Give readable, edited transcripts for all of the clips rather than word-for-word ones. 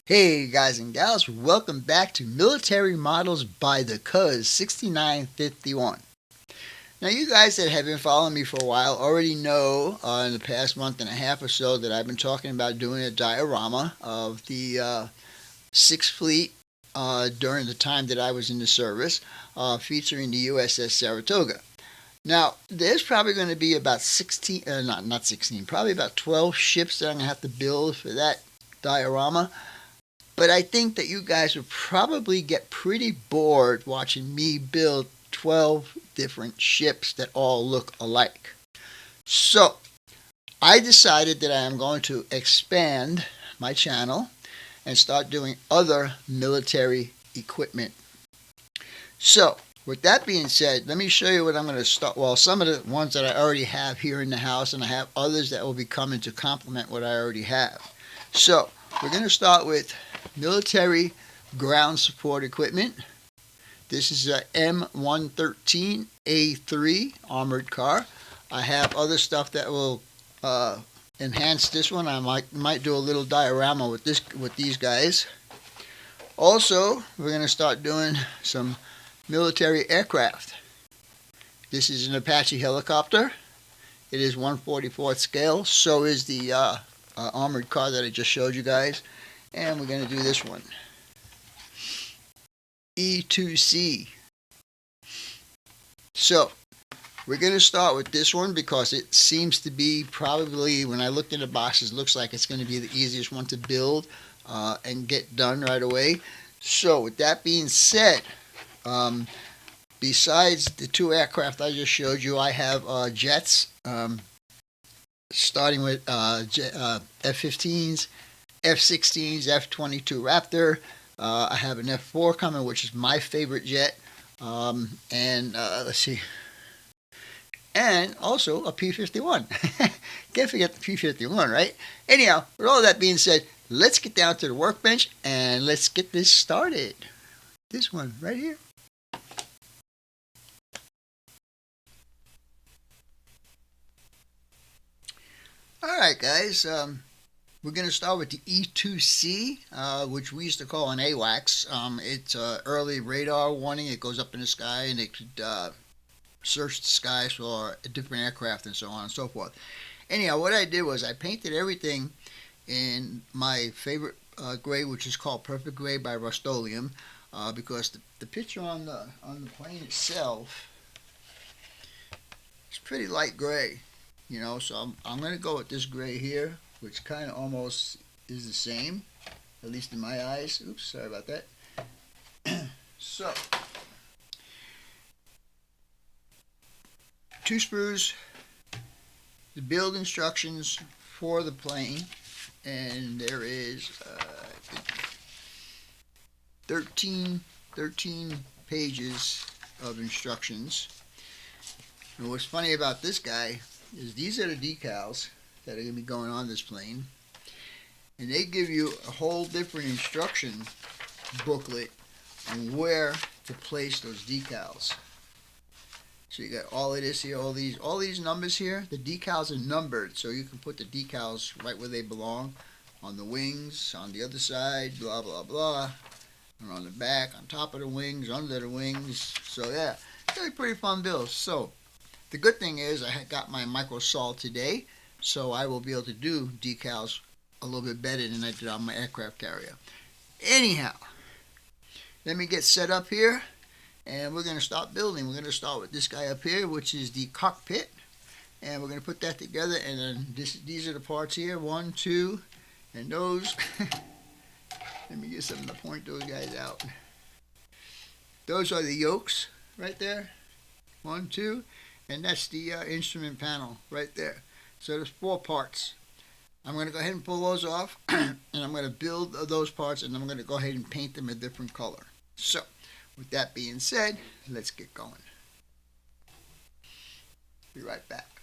Hey guys and gals, welcome back to Military Models by the Cuz 6951. Now you guys that have been following me for a while already know in the past month and a half or so that I've been talking about doing a diorama of the 6th Fleet during the time that I was in the service, featuring the USS Saratoga. Now, there's probably going to be about 16, not 16, probably about 12 ships that I'm going to have to build for that diorama. But I think that you guys would probably get pretty bored watching me build 12 different ships that all look alike. So, I decided that I am going to expand my channel and start doing other military equipment. So, with that being said, let me show you what I'm going to start. Well, some of the ones that I already have here in the house, and I have others that will be coming to complement what I already have. So, we're going to start with military ground support equipment. This is a M113A3 armored car. I have other stuff that will enhance this one. I might do a little diorama with these guys. Also, we're going to start doing some military aircraft. This is an Apache helicopter. It is 1/44th scale. So is the armored car that I just showed you guys. And we're going to do this one. E2C. So, we're going to start with this one because it seems to be probably, when I looked in the boxes, looks like it's going to be the easiest one to build and get done right away. So, with that being said, besides the two aircraft I just showed you, I have jets, starting with F-15s, F-16s, F-22 Raptor. I have an F-4 coming, which is my favorite jet. And let's see. And also a P-51. Can't forget the P-51, right? Anyhow, with all that being said, let's get down to the workbench and let's get this started. This one right here. All right, guys. We're going to start with the E2C, which we used to call an AWACS. It's an early radar warning. It goes up in the sky and it could search the skies for different aircraft and so on and so forth. Anyhow, what I did was I painted everything in my favorite gray, which is called Perfect Gray by Rust-Oleum, because the picture on the plane itself is pretty light gray, you know. So I'm going to go with this gray here, which kind of almost is the same, at least in my eyes. Oops, sorry about that. So, 2 sprues, the build instructions for the plane, and there is 13 pages of instructions. And what's funny about this guy is these are the decals that are going to be going on this plane, and they give you a whole different instruction booklet on where to place those decals. So you got all of this here, all these numbers here. The decals are numbered, so you can put the decals right where they belong, on the wings, on the other side, blah blah blah, and on the back, on top of the wings, under the wings. So yeah, it's really pretty fun build. So the good thing is I got my micro saw today, so I will be able to do decals a little bit better than I did on my aircraft carrier. Anyhow, let me get set up here, and we're going to start building. We're going to start with this guy up here, which is the cockpit, and we're going to put that together. And then these are the parts here, 1, 2, and those. Let me get something to point those guys out. Those are the yokes right there, 1, 2, and that's the instrument panel right there. So there's 4 parts. I'm going to go ahead and pull those off, and I'm going to build those parts, and I'm going to go ahead and paint them a different color. So, with that being said, let's get going. Be right back.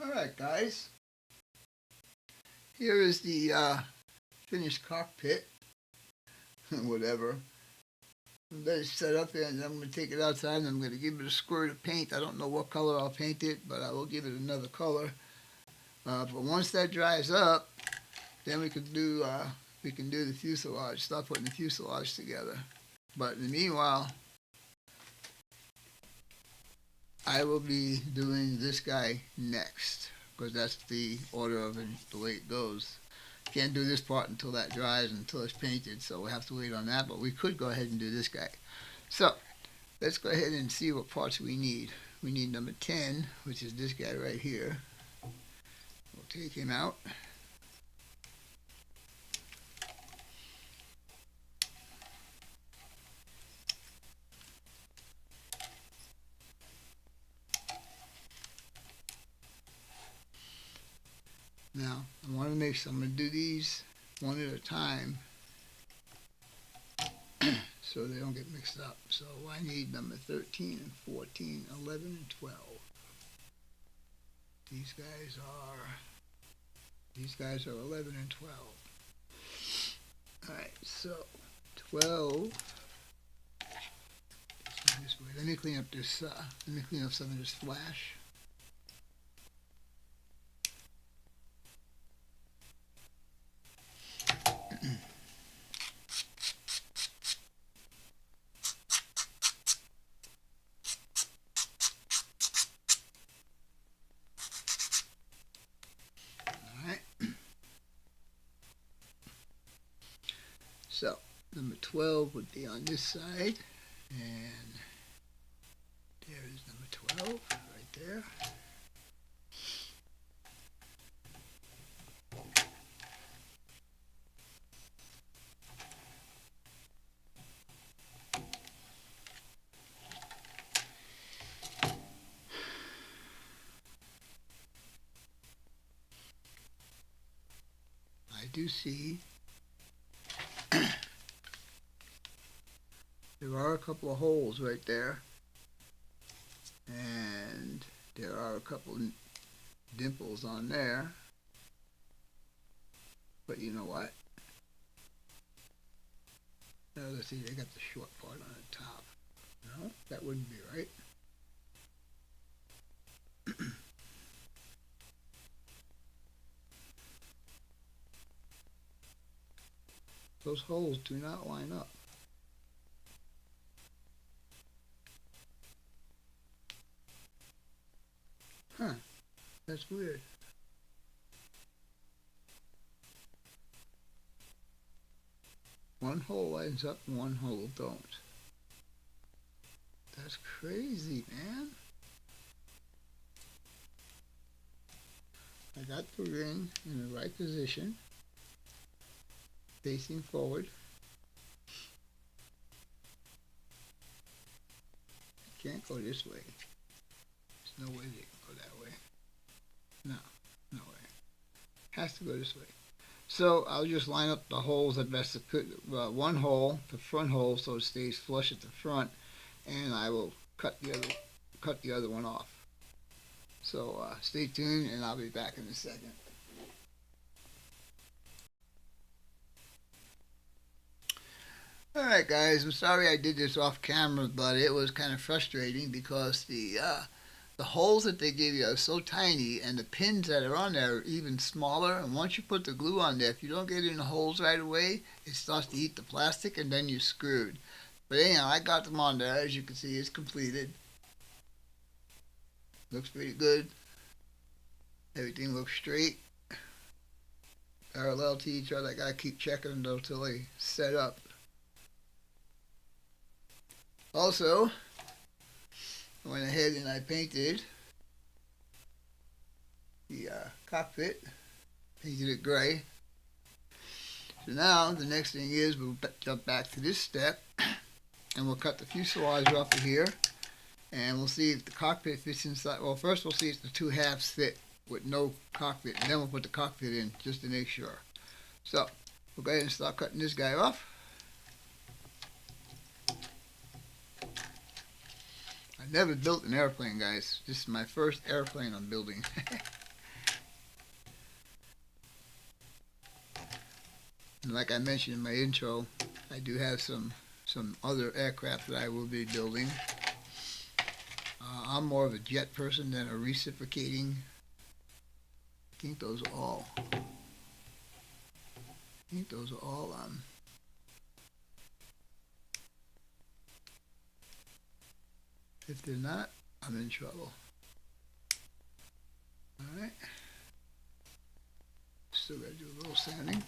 Alright guys, here is the finished cockpit, whatever. I'm going to set up there and I'm going to take it outside and I'm going to give it a squirt of paint. I don't know what color I'll paint it, but I will give it another color. But once that dries up, then we can do the fuselage, start putting the fuselage together. But in the meanwhile, I will be doing this guy next, because that's the order of it, the way it goes. Can't do this part until that dries, until it's painted, so we'll have to wait on that, but we could go ahead and do this guy. So, let's go ahead and see what parts we need. We need number 10, which is this guy right here. We'll take him out. Now, I want to make sure I'm going to do these one at a time so they don't get mixed up. So I need number 13 and 14, 11 and 12. These guys are 11 and 12. Alright, so 12. This way. Let me clean up this, let me clean up some of this flash. So, number 12 would be on this side, and there is number 12, right there. I do see there are a couple of holes right there, and there are a couple dimples on there, but you know what? Let's see, they got the short part on the top. No, that wouldn't be right. Those holes do not line up. Huh, that's weird. One hole lines up and one hole don't. That's crazy, man. I got the ring in the right position, facing forward. I can't go this way. There's no way they can go that way. No, no way. Has to go this way. So I'll just line up the holes at best I could. One hole, the front hole, so it stays flush at the front, and I will cut the other one off. So stay tuned, and I'll be back in a second. Alright guys, I'm sorry I did this off camera, but it was kind of frustrating because the holes that they give you are so tiny, and the pins that are on there are even smaller, and once you put the glue on there, if you don't get in the holes right away, it starts to eat the plastic and then you're screwed. But anyhow, I got them on there. As you can see, it's completed. Looks pretty good. Everything looks straight, parallel to each other. I gotta keep checking them though till they set up. Also, I went ahead and I painted the cockpit, painted it gray. So now the next thing is we'll jump back to this step and we'll cut the fuselage off of here, and we'll see if the cockpit fits inside. Well, first we'll see if the two halves fit with no cockpit, and then we'll put the cockpit in just to make sure. So we'll go ahead and start cutting this guy off. I never built an airplane, guys. This is my first airplane I'm building. And like I mentioned in my intro, I do have some other aircraft that I will be building. I'm more of a jet person than a reciprocating. I think those are all. If they're not, I'm in trouble. All right. Still got to do a little sanding.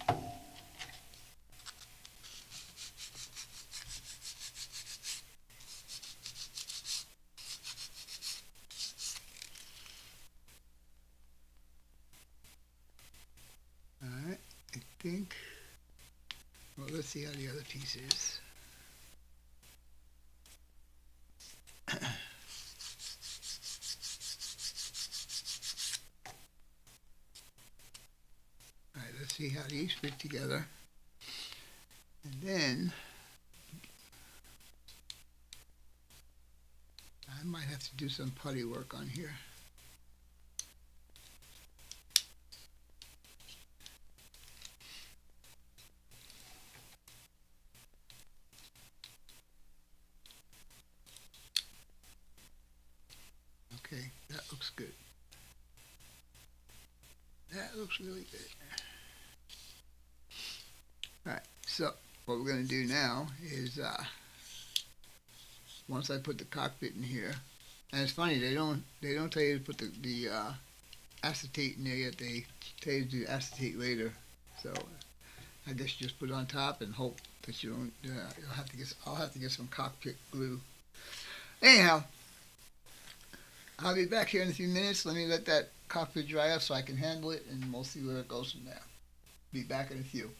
All right. I think. Well, let's see how the other piece is. All right. Let's see how these fit together. And then I might have to do some putty work on here. Okay, that looks good. That looks really good. All right, so what we're going to do now is once I put the cockpit in here, and it's funny they don't tell you to put the acetate in there yet. They tell you to do acetate later. So I guess you just put it on top and hope that you don't. I'll have to get some cockpit glue. Anyhow, I'll be back here in a few minutes. Let me let that cockpit dry up so I can handle it, and we'll see where it goes from there. Be back in a few.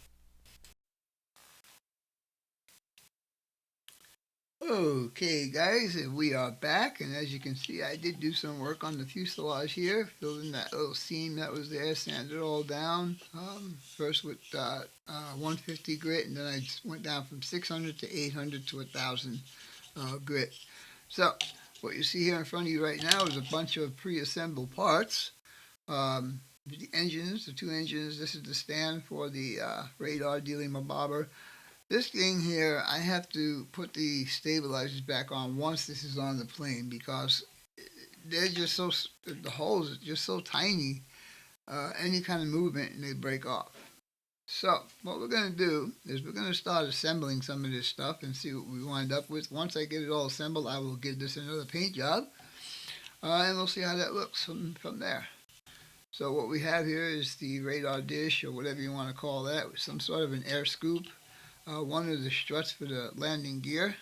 Okay, guys, and we are back, and as you can see, I did do some work on the fuselage here, filled in that little seam that was there, sanded it all down, first with 150 grit, and then I just went down from 600 to 800 to 1,000 grit. So, what you see here in front of you right now is a bunch of pre-assembled parts. The engines, the two engines, this is the stand for the radar dealing bobber. This thing here, I have to put the stabilizers back on once this is on the plane because they're just so, the holes are just so tiny, any kind of movement and they break off. So what we're going to do is we're going to start assembling some of this stuff and see what we wind up with. Once I get it all assembled, I will give this another paint job and we'll see how that looks from there. So what we have here is the radar dish, or whatever you want to call that, with some sort of an air scoop. One of the struts for the landing gear,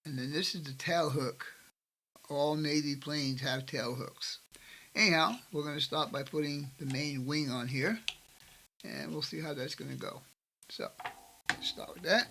and then this is the tail hook. All Navy planes have tail hooks. Anyhow, we're going to start by putting the main wing on here, and we'll see how that's going to go. So, let's start with that.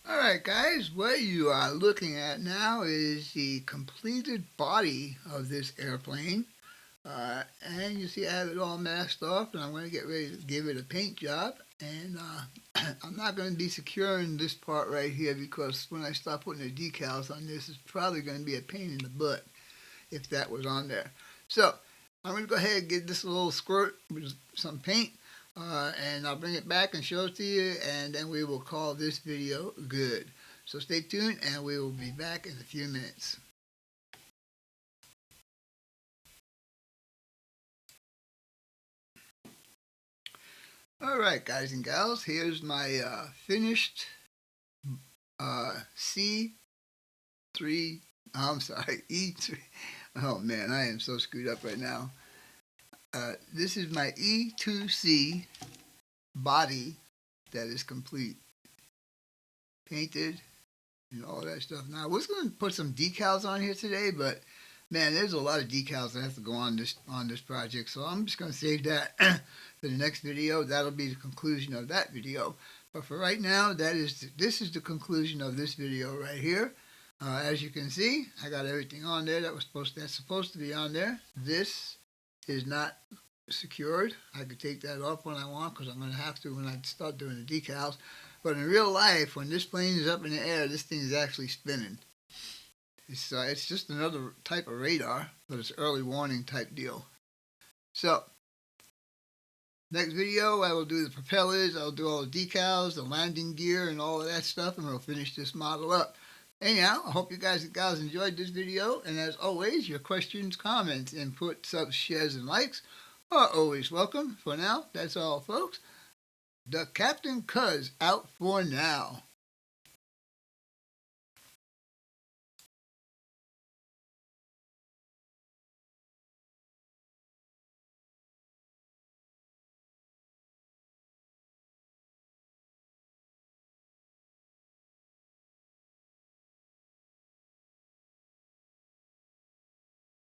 Alright guys, what you are looking at now is the completed body of this airplane. And you see I have it all masked off, and I'm going to get ready to give it a paint job. And I'm not going to be securing this part right here, because when I start putting the decals on this, it's probably going to be a pain in the butt if that was on there. So I'm going to go ahead and get this little squirt with some paint, and I'll bring it back and show it to you, and then we will call this video good. So stay tuned, and we will be back in a few minutes. Alright guys and gals, here's my finished E3, oh man, I am so screwed up right now. This is my E2C body that is complete, painted and all that stuff. Now I was going to put some decals on here today, but man, there's a lot of decals that have to go on this project, so I'm just going to save that for the next video. That'll be the conclusion of that video. But for right now, this is the conclusion of this video right here. As you can see, I got everything on there that's supposed to be on there. This is not secured. I could take that off when I want, because I'm going to have to when I start doing the decals. But in real life, when this plane is up in the air, this thing is actually spinning. It's just another type of radar, but it's early warning type deal. So, next video, I will do the propellers, I'll do all the decals, the landing gear, and all of that stuff, and we'll finish this model up. Anyhow, I hope you guys and gals enjoyed this video, and as always, your questions, comments, input, subs, shares, and likes are always welcome. For now, that's all, folks. The Captain Cuz out for now.